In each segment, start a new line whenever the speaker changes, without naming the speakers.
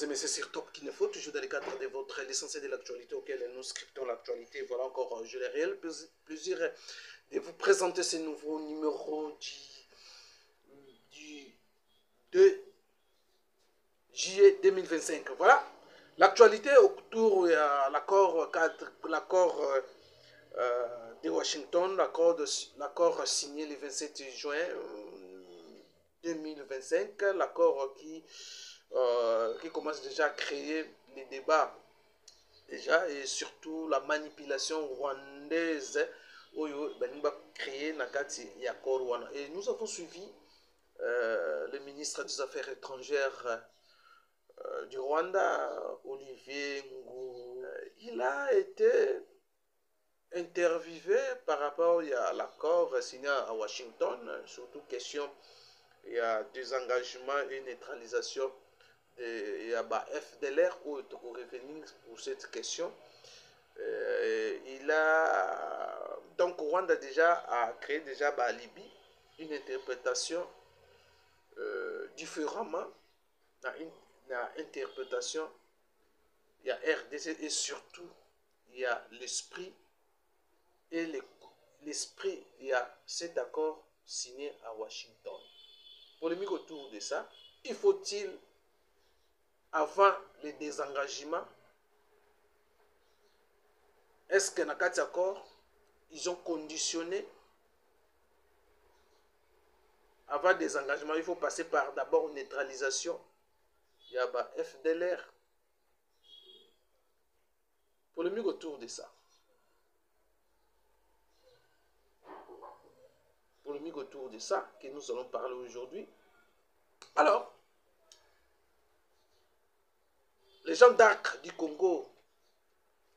et messieurs, c'est Top Kinefo, toujours dans le cadre de votre l'essentiel de l'actualité auquel nous scriptons l'actualité. Voilà encore, je l'ai réel plaisir de vous présenter ce nouveau numéro du 2 juillet 2025. Voilà, l'actualité autour de l'accord de Washington, l'accord signé le 27 juin 2025, l'accord qui commence déjà à créer les débats déjà et surtout la manipulation rwandaise créée et nous avons suivi le ministre des Affaires étrangères du Rwanda, Olivier Ngou. Il a été interviewé par rapport à l'accord signé à Washington, surtout question il y a des engagements et neutralisation il y a FDLR pour revenir pour cette question. Il a donc Rwanda déjà a créé déjà à Libye une interprétation différemment une interprétation. Il y a RDC et surtout il y a l'esprit et l'esprit il y a cet accord signé à Washington. Polémique autour de ça. Il faut-il, avant le désengagement, est-ce que dans cet accord, ils ont conditionné, avant le désengagement, il faut passer par d'abord une neutralisation. Il y a FDLR. Polémique autour de ça. Polémique autour de ça que nous allons parler aujourd'hui. Alors, les gens d'Arc du Congo,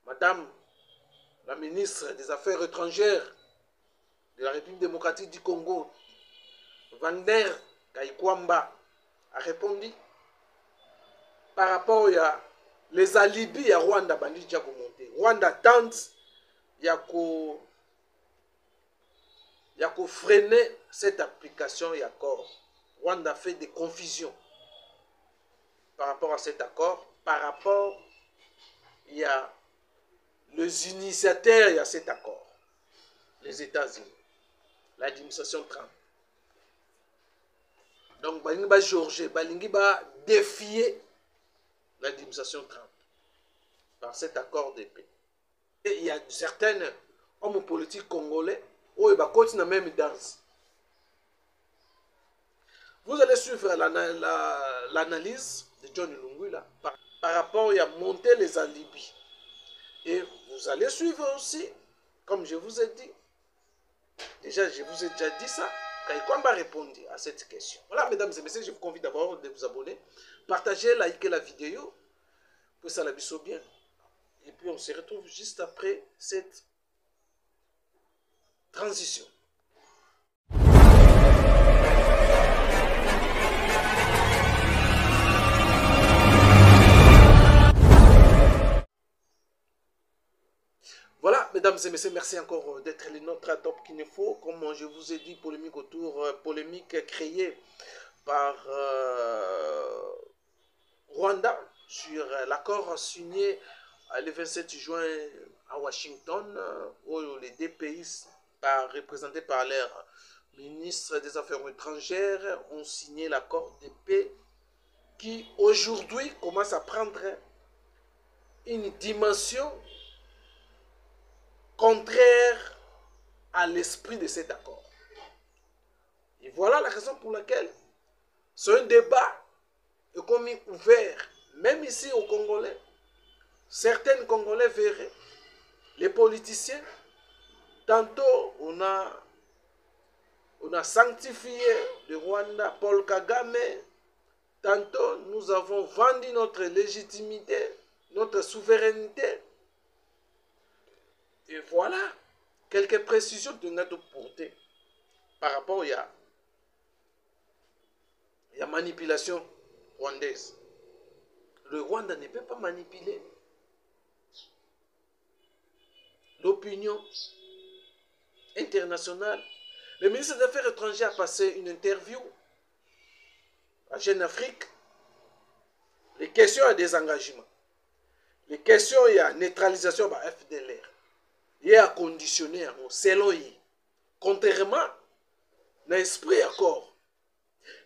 Madame la ministre des Affaires étrangères de la République démocratique du Congo, Vander Kaikwamba, a répondu par rapport à les alibis à Rwanda, Rwanda tente, il y a freiner cette application et accord. Rwanda fait des confusions par rapport à cet accord, par rapport il y a les initiateurs il y a cet accord, les États-Unis, l'administration Trump. Donc Balingi Georges, Balingi défier l'administration Trump par cet accord de paix. Et il y a certains hommes politiques congolais où ils continuent même danse. Vous allez suivre l'analyse de John Lungu là, par rapport à monter les alibis. Et vous allez suivre aussi, comme je vous ai dit, déjà je vous ai déjà dit ça, Kaikwamba répondre à cette question. Voilà, mesdames et messieurs, je vous convie d'abord de vous abonner, partager, liker la vidéo, pour ça la biseau bien. Et puis on se retrouve juste après cette transition. Voilà, mesdames et messieurs, merci encore d'être les nôtres à Top Kinefo. Comme je vous ai dit, polémique créée par Rwanda sur l'accord signé le 27 juin à Washington, où les deux pays représentés par leur ministre des Affaires étrangères ont signé l'accord de paix qui aujourd'hui commence à prendre une dimension contraire à l'esprit de cet accord. Et voilà la raison pour laquelle c'est un débat économique ouvert, même ici au Congolais. Certains Congolais verraient les politiciens. Tantôt, on a sanctifié le Rwanda, Paul Kagame. Tantôt, nous avons vendu notre légitimité, notre souveraineté. Et voilà quelques précisions de notre portée par rapport à la manipulation rwandaise. Le Rwanda ne peut pas manipuler l'opinion internationale. Le ministre des Affaires étrangères a passé une interview à Jeune Afrique le questions à désengagement, les questions il y a neutralisation par FDLR, il y a conditionné selon lui, contrairement dans l'esprit accord.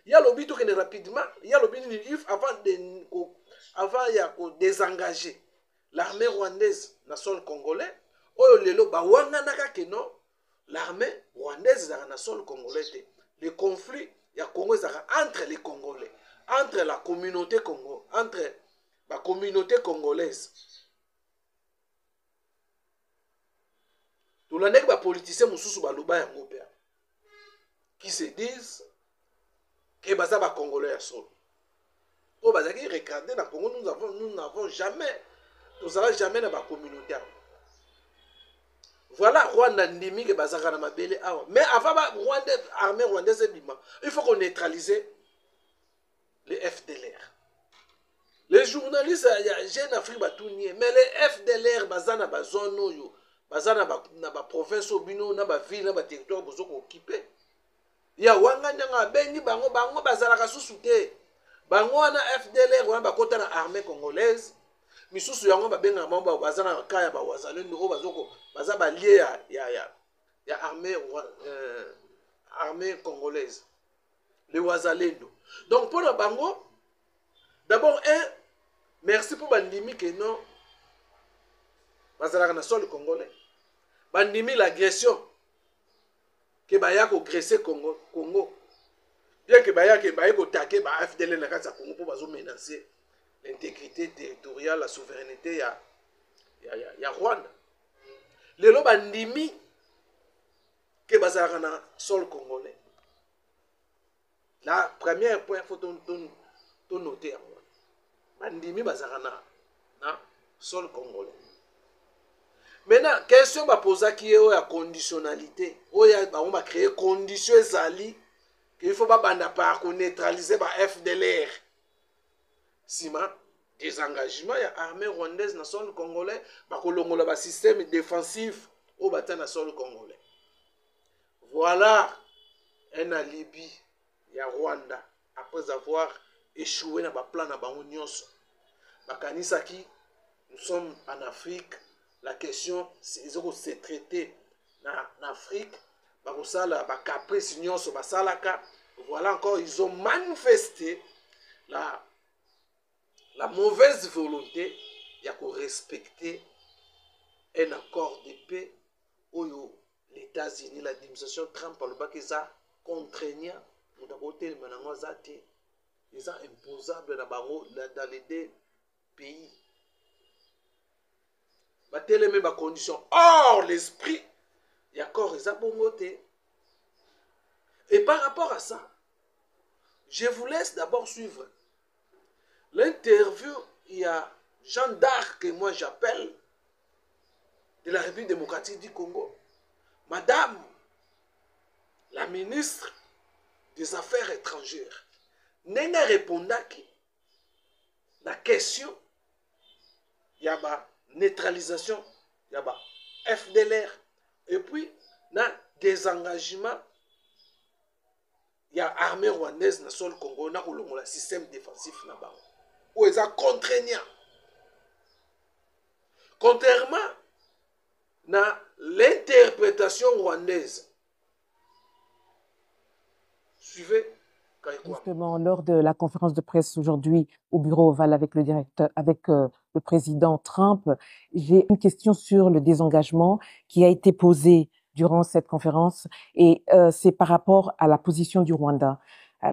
Il y a l'objet qui est rapidement, il y a l'objet avant il y a désengager l'armée rwandaise dans le sol congolais. Oyo lelo ba wanga naka keno l'armée rwandaise dans le sol congolais. Le conflit il y a Congo entre les Congolais, entre la communauté Congo, entre la communauté congolaise. Tout le monde les politiciens mususu baluba yango pe qui se disent que baza ba Congolais ya solo. Oh bazaki regarder dans Congo nous n'avons jamais, nous n'allons jamais dans la communauté. Voilà Rwanda ndimi que bazaka na mabele awa. Mais avant Rwanda armée rwandaise bima, il faut qu'on neutralise les FDLR. Les journalistes Jeune Afrique batounie, mais les FDLR bazana ba zone oyo, bazana na ba province obino na ba ville na ba territoire bozoko occupé. Ya wanga nyanga bengi bango bazala ka susute. Bango wana FDLR wana bakota na armée congolaise. Misusu yango babenga mamba bazana kaya ba wazalendo o bazoko baza ba lié ya armée congolaise. Les wazalendo. Donc pour la bango d'abord merci pour bandimi que non bazala na sol congolais. Bandimi l'agression que baya ko agresser Congo. Bien que baya ko taquer ba FDL na kati ya Congo pour bazo menacer l'intégrité territoriale, la souveraineté ya Rwanda. Lelo bandimi que bazala na sol congolais. La première point faut ton noter bandimi bazala na sol congolais. Maintenant, question va poser qui est la conditionnalité. On va créer conditions ezali qu'il faut pas banda par neutraliser par FDLR. Sima désengagement ya armée rwandaise na sol congolais ba kolongola ba système défensif au bata na sol congolais. Voilà un alibi ya Rwanda après avoir échoué na ba plan na bango nyonso. Bakanisa ki nous sommes en Afrique. La question, c'est traité en Afrique. Voilà encore, ils ont manifesté la mauvaise volonté de respecter un accord de paix où les États-Unis, l'administration Trump, ça contraignant, ils ont imposable dans les deux pays. Telle même condition. Or, l'esprit, il y a encore des abongotés. Et par rapport à ça, je vous laisse d'abord suivre l'interview. Il y a Jeanne d'Arc, que moi j'appelle, de la République démocratique du Congo. Madame la ministre des Affaires étrangères, n'a répondu à la question, il y a neutralisation, il y a FDLR, et puis, dans désengagement, il y a l'armée rwandaise dans le sol Congo, il y a le système défensif, où ils sont contraignants. Contrairement à l'interprétation rwandaise. Suivez.
Justement, lors de la conférence de presse aujourd'hui au bureau Oval avec le président Trump, j'ai une question sur le désengagement qui a été posée durant cette conférence et c'est par rapport à la position du Rwanda.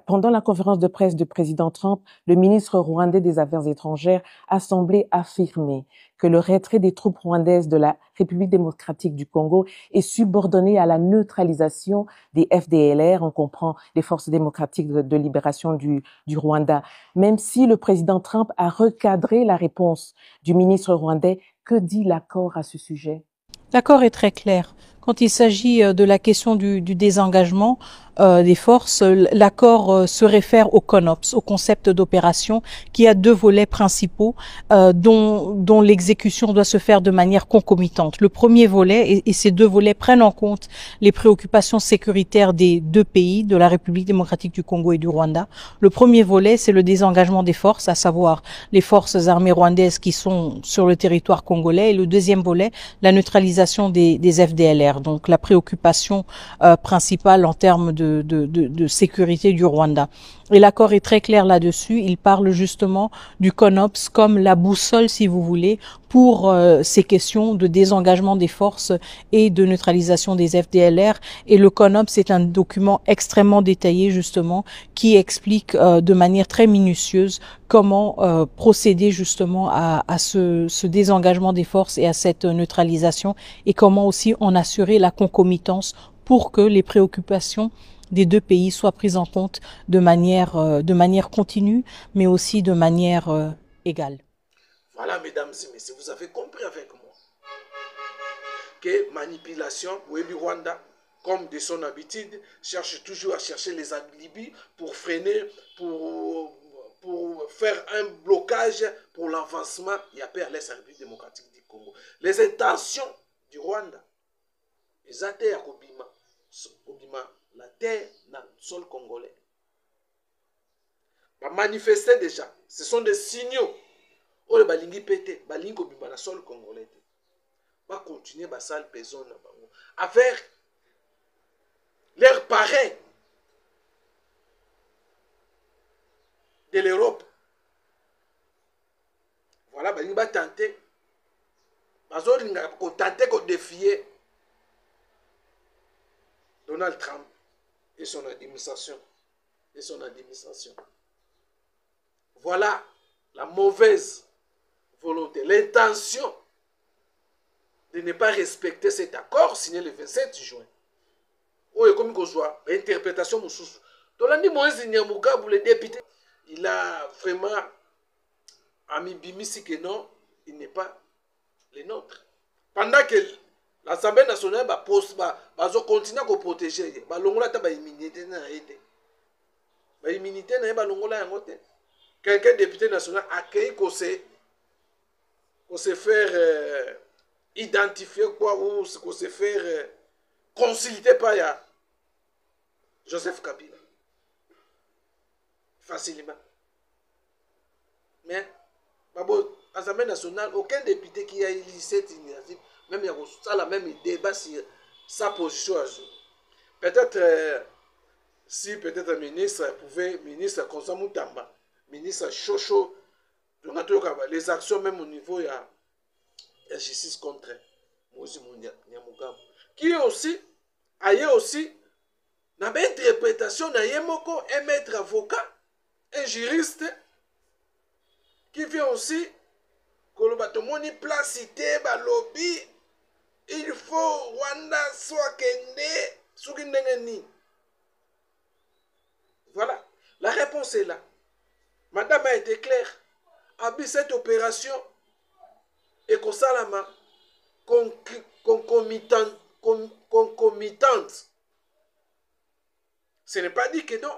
Pendant la conférence de presse du président Trump, le ministre rwandais des Affaires étrangères a semblé affirmer que le retrait des troupes rwandaises de la République démocratique du Congo est subordonné à la neutralisation des FDLR, on comprend les forces démocratiques de libération du Rwanda. Même si le président Trump a recadré la réponse du ministre rwandais, que dit l'accord à ce sujet?
L'accord est très clair. Quand il s'agit de la question du désengagement, des forces, l'accord se réfère au CONOPS, au concept d'opération, qui a deux volets principaux dont l'exécution doit se faire de manière concomitante. Le premier volet, et ces deux volets prennent en compte les préoccupations sécuritaires des deux pays, de la République démocratique du Congo et du Rwanda. Le premier volet, c'est le désengagement des forces, à savoir les forces armées rwandaises qui sont sur le territoire congolais. Et le deuxième volet, la neutralisation des FDLR, donc la préoccupation principale en termes de sécurité du Rwanda. Et l'accord est très clair là-dessus. Il parle justement du CONOPS comme la boussole, si vous voulez, pour ces questions de désengagement des forces et de neutralisation des FDLR. Et le CONOPS est un document extrêmement détaillé, justement, qui explique de manière très minutieuse comment procéder justement à ce désengagement des forces et à cette neutralisation, et comment aussi en assurer la concomitance pour que les préoccupations des deux pays soient prises en compte de manière continue, mais aussi de manière égale.
Voilà, mesdames et messieurs, vous avez compris avec moi que manipulation, Webi Rwanda, comme de son habitude, cherche toujours à chercher les alibis pour freiner, pour faire un blocage pour l'avancement. Il y a peur à l'Est République démocratique du Congo. Les intentions du Rwanda, les attaques à Kobima, la terre dans le sol congolais. Va manifester déjà. Ce sont des signaux. Oh, le balingi pété, balingi Kobima dans le sol congolais. Va continuer à sale personne avec leurs parrains de l'Europe. Voilà, balingi va tenter. Bazolinga tenter de défier Donald Trump et son administration. Voilà la mauvaise volonté, l'intention de ne pas respecter cet accord signé le 27 juin. Oui, comme qu'on soit, l'interprétation moussous. Tolandi Moïse Nyamugabou, le député, il a vraiment ami Bimisi que non, il n'est pas le nôtre. Pendant que l'Assemblée nationale va continuer à protéger. Quelqu'un député national accueille qu'on se faire identifier quoi, ou qu'on se faire consulter par Joseph Kabila. Facilement. Mais, l'Assemblée nationale, aucun député qui a eu cette initiative, même il y a la même débat sur sa position à jour. Peut-être si peut-être un ministre pouvait, ministre Konsa Moutamba, ministre Chocho, les actions même au niveau il y a justice contre Moïse Nyamugabou, qui est aussi, ailleurs aussi, dans l'interprétation un maître avocat, un juriste, qui vient aussi que le batomoni place cité lobby. Il faut Rwanda soit kende sukindengeni. Voilà, la réponse est là. Madame a été claire. Abi cette opération est concomitante. Ce n'est pas dit que non.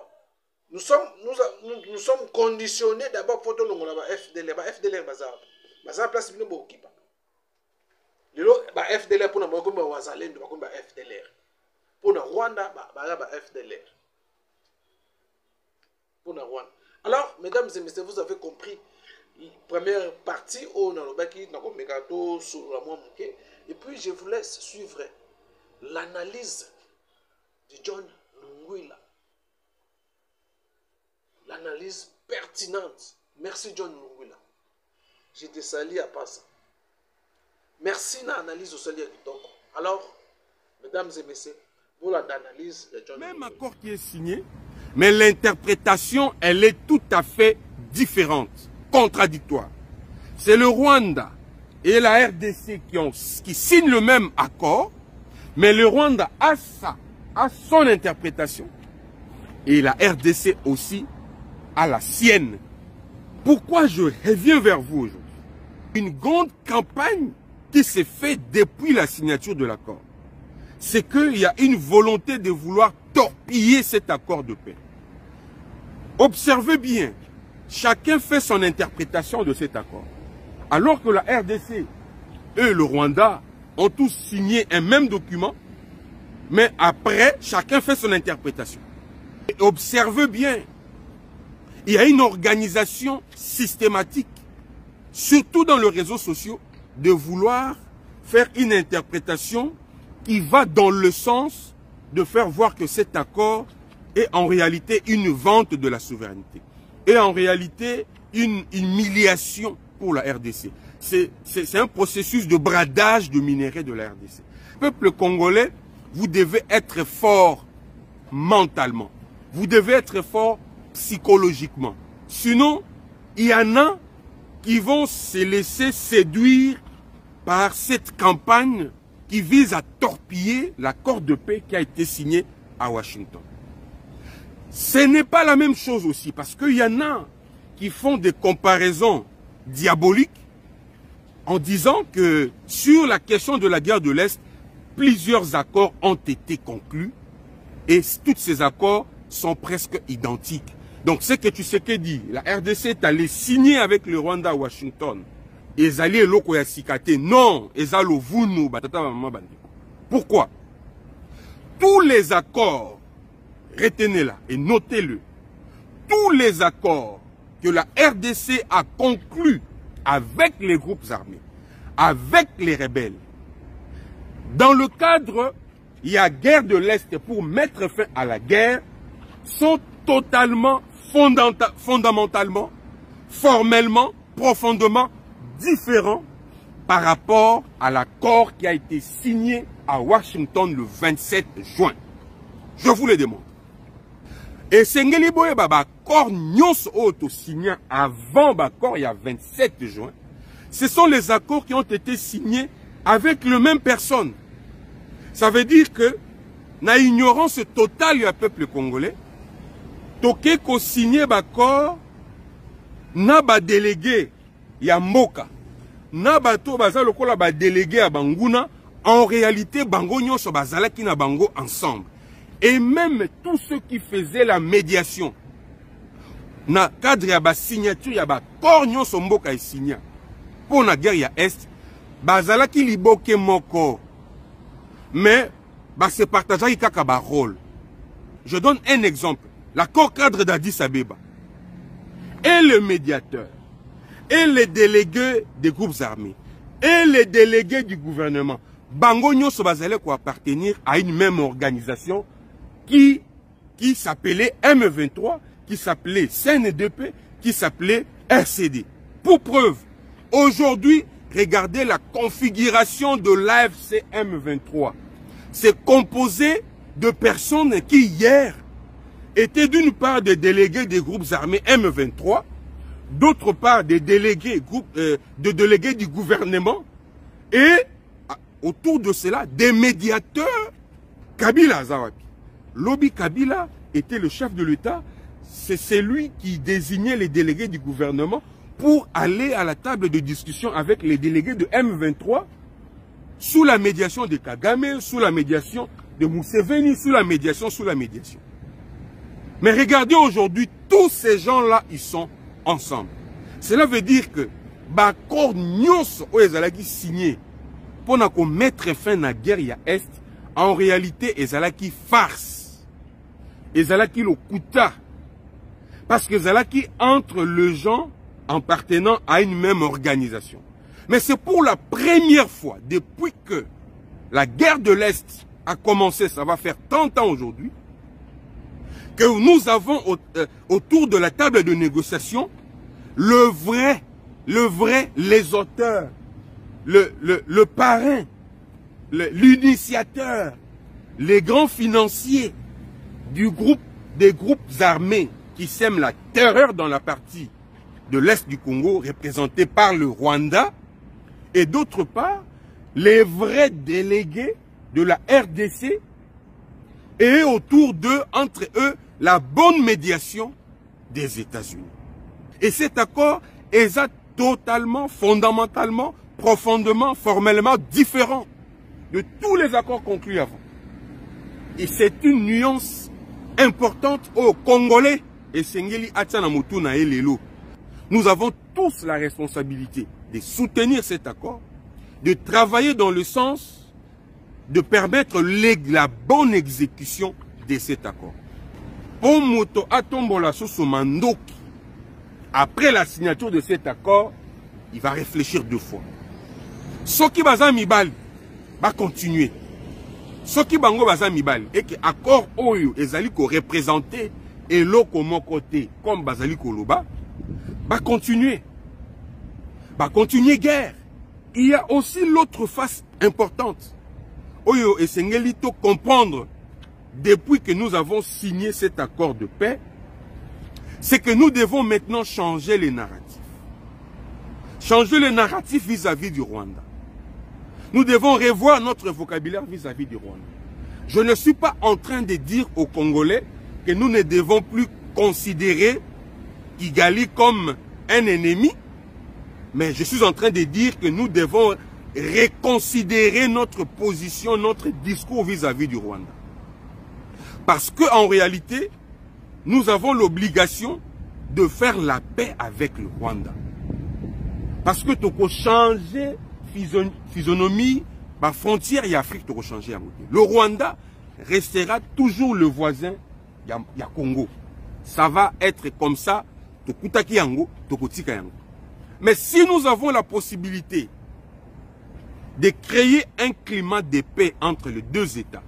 Nous sommes conditionnés d'abord pour le FDLR. FDLR baza place bino bokipa. Lelo ba FDLR pour na bokomba wazalendo bakomba FDLR. Pour na Rwanda ba FDLR. Pour na Rwanda. Alors, mesdames et messieurs, vous avez compris la première partie où on a le baki na komegato sur la moi muke, et puis je vous laisse suivre l'analyse de John Lungwila. L'analyse pertinente. Merci John Lungwila. Je te salue à pas ça. Merci na analyse au salaire du Toko. Alors, mesdames et messieurs, voilà l'analyse de John Lungwila.
Même accord qui est signé, mais l'interprétation, elle est tout à fait différente, contradictoire. C'est le Rwanda et la RDC qui signent le même accord, mais le Rwanda a son interprétation. Et la RDC aussi a la sienne. Pourquoi je reviens vers vous aujourd'hui? Une grande campagne qui s'est faite depuis la signature de l'accord. C'est qu'il y a une volonté de vouloir torpiller cet accord de paix. Observez bien, chacun fait son interprétation de cet accord. Alors que la RDC et le Rwanda ont tous signé un même document, mais après, chacun fait son interprétation. Et observez bien, il y a une organisation systématique, surtout dans les réseaux sociaux, de vouloir faire une interprétation qui va dans le sens de faire voir que cet accord est en réalité une vente de la souveraineté. Et en réalité, une humiliation pour la RDC. C'est un processus de bradage de minerais de la RDC. Peuple congolais, vous devez être fort mentalement. Vous devez être fort psychologiquement. Sinon, il y en a qui vont se laisser séduire par cette campagne qui vise à torpiller l'accord de paix qui a été signé à Washington. Ce n'est pas la même chose aussi, parce qu'il y en a qui font des comparaisons diaboliques en disant que sur la question de la guerre de l'Est, plusieurs accords ont été conclus et tous ces accords sont presque identiques. Donc ce que tu sais que dit, la RDC est allée signer avec le Rwanda à Washington. Ezali eloko ya sikate. Non, ezalo vunu batata maman bandi. Pourquoi? Tous les accords, retenez-la et notez-le, tous les accords que la RDC a conclus avec les groupes armés, avec les rebelles, dans le cadre, il y a guerre de l'Est pour mettre fin à la guerre, sont totalement, fondamentalement, formellement, profondément différents par rapport à l'accord qui a été signé à Washington le 27 juin. Je vous le demande. Et Sengeli Boye Baba, accord nyos auto signé avant l'accord il y a 27 juin. Ce sont les accords qui ont été signés avec le même personne. Ça veut dire que, na ignorance totale du peuple congolais, toke ko signé l'accord, na ba délégué ya Mboka, na bato baza lokola ba délégué à Banguna, en réalité bango nyonso bazalaki na bango ensemble. Et même tous ceux qui faisaient la médiation, na cadre ya ba signature ya ba accord nyonso Mboka e signé pour la guerre ya Est, bazalaki liboke moko. Mais bah, c'est partagé kaka ba rôle. Je donne un exemple. L'accord cadre d'Addis Abeba et le médiateur et les délégués des groupes armés et les délégués du gouvernement, bango nyonso bazale ko appartenir à une même organisation qui s'appelait M23, qui s'appelait CNDP, qui s'appelait RCD. Pour preuve, aujourd'hui, regardez la configuration de l'AFC M23. C'est composé de personnes qui hier étaient d'une part des délégués des groupes armés M23, d'autre part des délégués, délégués du gouvernement et autour de cela des médiateurs. Kabila Zawapi. Lobi Kabila était le chef de l'État, c'est celui qui désignait les délégués du gouvernement pour aller à la table de discussion avec les délégués de M23 sous la médiation de Kagame, sous la médiation de Museveni, sous la médiation. Mais regardez aujourd'hui, tous ces gens-là, ils sont ensemble. Cela veut dire que l'accord nyos ezalaki signé pour mettre fin à la guerre ya Est, en réalité, ezalaki farce. Ezalaki le kuta. Parce que ezalaki entre les gens appartenant à une même organisation. Mais c'est pour la première fois, depuis que la guerre de l'Est a commencé, ça va faire 30 ans aujourd'hui, que nous avons autour de la table de négociation les auteurs, le parrain, l'initiateur, les grands financiers des groupes armés qui sèment la terreur dans la partie de l'Est du Congo, représentés par le Rwanda, et d'autre part, les vrais délégués de la RDC, et autour d'eux, entre eux, la bonne médiation des États-Unis. Et cet accord est totalement, fondamentalement, profondément, formellement différent de tous les accords conclus avant. Et c'est une nuance importante aux Congolais. Et Sengeli Atsana Motuna et Lelo. Nous avons tous la responsabilité de soutenir cet accord, de travailler dans le sens de permettre la bonne exécution de cet accord. Pour Moto Atombola Sosomandoki, après la signature de cet accord, il va réfléchir 2 fois. Soki baza mibali va continuer. Soki bango baza mibali et que accord oyo ezali ko représenter eloko moko te comme bazali koloba va continuer. Va continuer guerre. Il y a aussi l'autre face importante. Oyo esengeli to comprendre depuis que nous avons signé cet accord de paix, c'est que nous devons maintenant changer les narratifs. Changer les narratifs vis-à-vis du Rwanda. Nous devons revoir notre vocabulaire vis-à-vis du Rwanda. Je ne suis pas en train de dire aux Congolais que nous ne devons plus considérer Kigali comme un ennemi, mais je suis en train de dire que nous devons reconsidérer notre position, notre discours vis-à-vis du Rwanda. Parce qu'en réalité, nous avons l'obligation de faire la paix avec le Rwanda. Parce que tu peux changer physionomie, la frontière et Afrique, tu peux changer. Le Rwanda restera toujours le voisin du Congo. Ça va être comme ça, mais si nous avons la possibilité de créer un climat de paix entre les 2 États,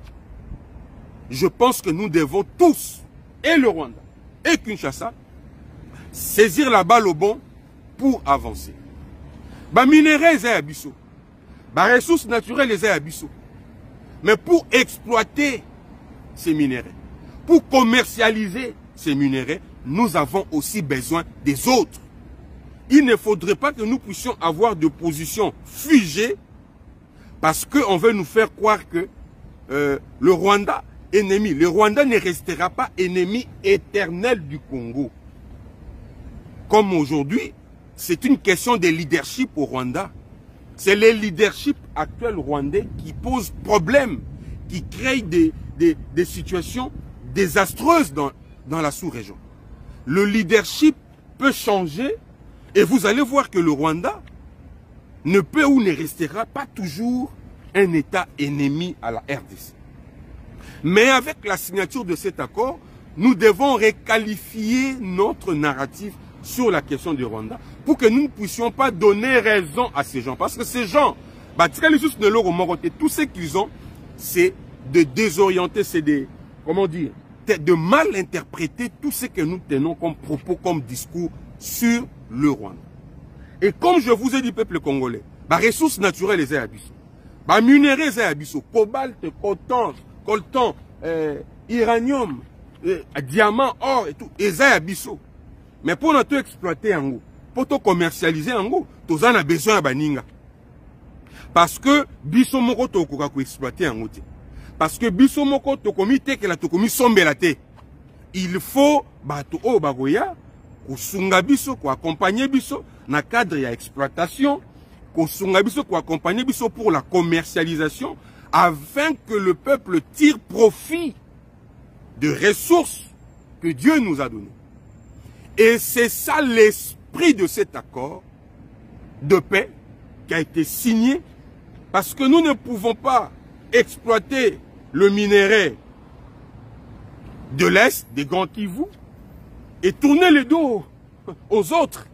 je pense que nous devons tous, et le Rwanda, et Kinshasa, saisir la balle au bon pour avancer. Les minéraux sont abyssaux. Les ressources naturelles sont abyssaux. Mais pour exploiter ces minéraux, pour commercialiser ces minéraux, nous avons aussi besoin des autres. Il ne faudrait pas que nous puissions avoir de positions figées parce qu'on veut nous faire croire que le Rwanda est ennemi. Le Rwanda ne restera pas ennemi éternel du Congo. Comme aujourd'hui, c'est une question de leadership au Rwanda. C'est le leadership actuel rwandais qui pose problème, qui crée des situations désastreuses dans la sous-région. Le leadership peut changer et vous allez voir que le Rwanda ne peut ou ne restera pas toujours un État ennemi à la RDC. Mais avec la signature de cet accord, nous devons requalifier notre narratif sur la question du Rwanda pour que nous ne puissions pas donner raison à ces gens. Parce que ces gens, tout ce qu'ils ont, c'est de désorienter, c'est de, comment dire, de mal interpréter tout ce que nous tenons comme propos, comme discours sur le Rwanda. Et comme je vous ai dit, peuple congolais, les ressources naturelles les abyssaux, les minéraux les abyssaux, cobalt, coltan, uranium, diamant, or et tout, les abyssaux. Mais pour nous exploiter en gros, pour nous commercialiser en gros, nous avons besoin de baninga. Parce que biso moko to ko exploiter en gros. Parce que biso moko to komi te que la to komi sombela te. Il faut bato o bagoya ko sunga biso ko accompagner biso na cadre ya exploitation, ko sunga biso ko accompagner biso pour la commercialisation afin que le peuple tire profit de ressources que Dieu nous a données. Et c'est ça l'esprit de cet accord de paix qui a été signé parce que nous ne pouvons pas exploiter le minerai de l'Est, des Grands Kivu, et tourner le dos aux autres.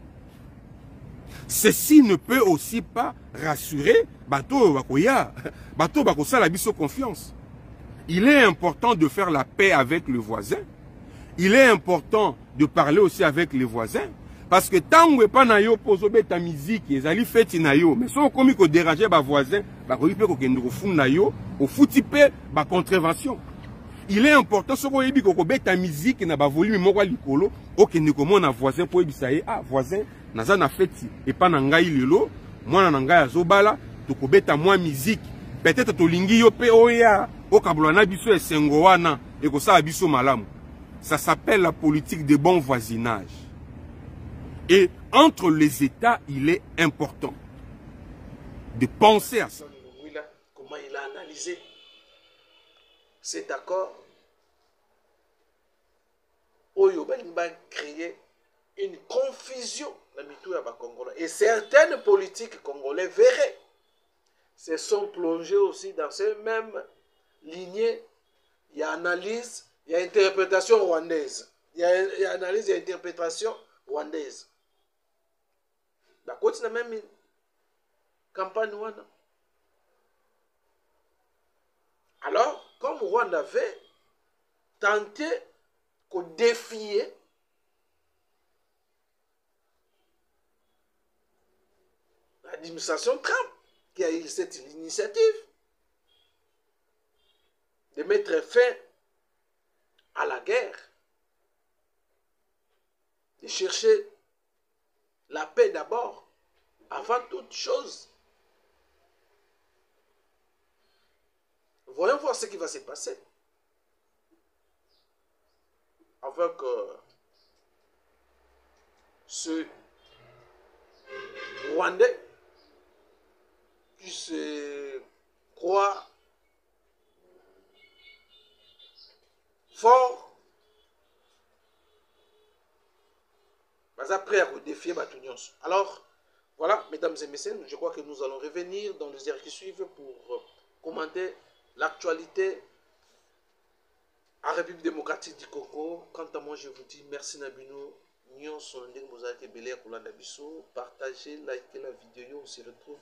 Ceci ne peut aussi pas rassurer Bato Bakoya, Bato Bakosala biso confiance. Il est important de faire la paix avec le voisin. Il est important de parler aussi avec les voisins. Parce que tant que pas na yo pozo beta musique, ils allaient fêter na yo. Mais si on commis qu'on déranger ba voisin, ba ko ipe ko kende ko fun na yo, au foutipe ba contravention. Il est important ce qu'on dit ko beta musique na ba volume moko likolo, o kende ko mona voisin po ebisa ye, ah voisin naza na fêti et pas na ngai lelo, mwana na ngai azobala, to ko beta moi musique. Peut-être to lingi yo pe oya, o kabula na biso esengo wana e ko sa biso malamu. Ça s'appelle la politique de bon voisinage. Et entre les États, il est important de penser à ça.
Comment il a analysé cet accord, Oyo va créer une confusion dans les Congolais. Et certaines politiques congolais verraient, se sont plongés aussi dans ces mêmes lignées. Il y a analyse, il y a interprétation rwandaise. Il y a analyse, il y a interprétation rwandaise. La côte n'a même une campagne rwanda. Alors, comme Rwanda avait tenté de défier l'administration Trump, qui a eu cette initiative de mettre fin à la guerre, de chercher la paix d'abord, avant toute chose. Voyons voir ce qui va se passer avec ce Rwandais qui se croit fort, mais après à défier Batunions. Alors, voilà, mesdames et messieurs, je crois que nous allons revenir dans les heures qui suivent pour commenter l'actualité en République démocratique du Congo. Quant à moi, je vous dis merci Nabino. Nyon son ndenge mozaki belé ya kolanda biso. Partagez, likez la vidéo. On se retrouve